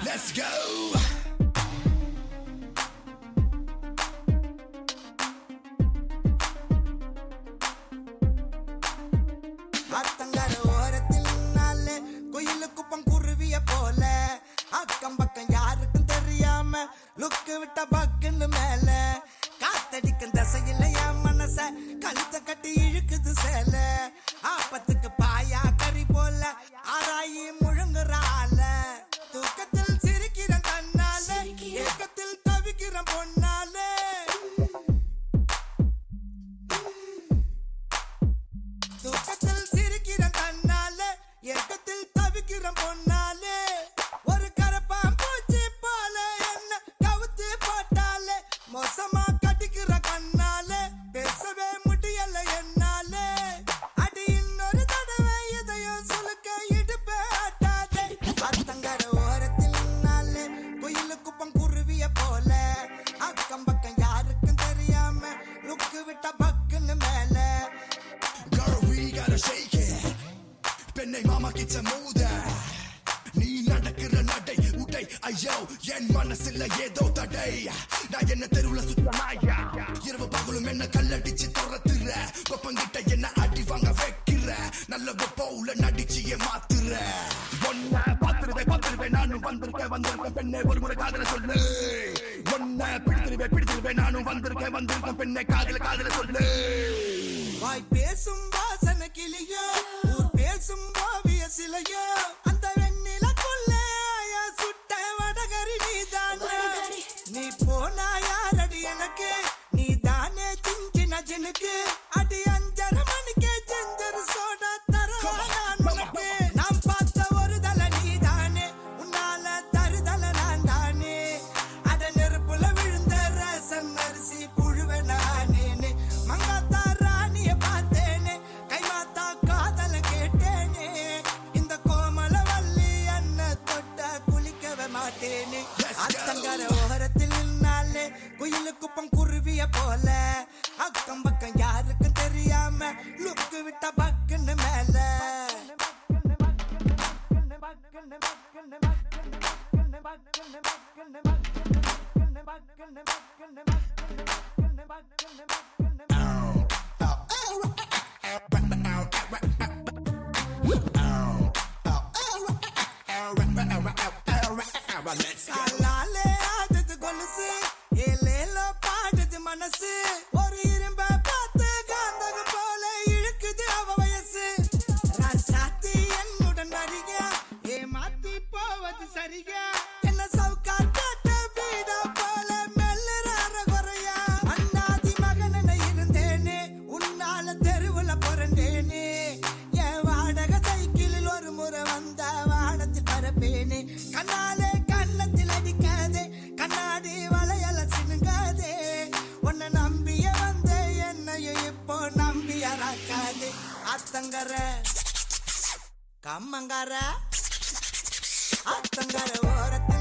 Let's go. அக்கம் பக்கம் யாருக்கும் தெரியாம லுக்கு விட்ட பக்குன்னு மேல காத்தடிக்கும் தசையில என் மனச கழுத்த கட்டி இழுக்குது சேல ஆப்பத்துக்கு பாயா கறி போல ஆராயி முழுங்குறால தூக்கத்தில் சிரிக்கிற தன்னால ஏக்கத்தில் தவிக்கிற பொன்னால தூக்கத்தில் சிரிக்கிற தன்னால ஏக்கத்தில் தவிக்கிற பொன்னால மோசமா கட்டிக்கிற கண்ணால பேசவே முடியல என்னால அடி இன்னொரு தடவை இதையும் சுலுக்க இடுப்பே ஆட்டாதே அத்தங்கர ஓரத்தில் நின்னாலே குயிலு குப்பம் குருவிய போல அக்கம் பக்கம் யாருக்கும் தெரியாம லுக்கு விட்ட பக்குன்னு மேல Girl, we gotta shake it பெண்ணை மாமா கிச்ச மூத நீ நடக்கிற நடை உடை ஐயோ என் மனசுல ஏதோ தடை நான் என்ன தெருவுல சுத்த நாயா இரவு பகலும் என்ன கல்லடிச்சு துரத்துற கொப்பங்கிட்ட என்ன அடி வாங்க வைக்கிற நல்ல போல நடிச்சிய மாத்துற ஒன்ன பாத்துருவேன் நானும் வந்திருக்கேன் பெண்ணே ஒரு முறை காதல சொல்லு ஒன்ன பிடித்திருவேன் நானும் வந்திருக்கேன் பெண்ணே காதல சொல்லு வாய் பேசும் வாசன கிளியோ ஊர் பேசும் ஓவிய சிலையோ அந்த வெண்ணிலக்குள்ள சுட்ட வடகரி நீதானே நீ போனா யாரடி எனக்கு நீ தானே சின்ன ஜனுக்கு அடி 5:30 மணிக்கு செஞ்சரு சோடா தரவா நான் உனக்கு நாம் பார்த்த ஒரு தல நீதானே உன்னால தருதல நான் தானே அட நெருப்புல விழுந்த ரசம் அரிசி புழுவ நானேனே மங்காத்தா ராணிய பார்த்தேனே கைமாத்தா காதல கேட்டேனே இந்த கோமல வள்ளி அண்ண தொட்ட குளிக்கவே மாட்டேனே அத்தங்கர ஓரத்தில் நின்னாலே குயிலு குப்பம் குருவிய போல அக்கம் பக்கம் யாருக்கும் தெரியாம லுக்கு விட்ட பக்குன்னு மேல காலாலே ஆடுது கொலுசு ஏலேலோ பாடுது மனசு ஒரு இரும்ப பார்த்து காந்தகம் போல இழுக்குது அவ வயசு ராசாத்தி என்னுடன் வரியா ஏமாத்தி போவது சரியா என்ன சவுக்கார் காட்ட வீட போல மெல்லுறார குறையா அண்ணாதி மகன இருந்தேனே உன்னால தெருவுல புரண்டேனே என் வாடகை சைக்கிளில் ஒரு முறை வந்த வானத்தில் பரப்பேனே கண்ணாலே கண்ணத்தில் அடிக்காதே கண்ணாடி வளையல சினுங்காதே உன்னை நம்பிய வந்த என்னையும் இப்போ நம்பியறாக்காதே அத்தங்கர கம்மங்கர அத்தங்கர ஓரத்தில்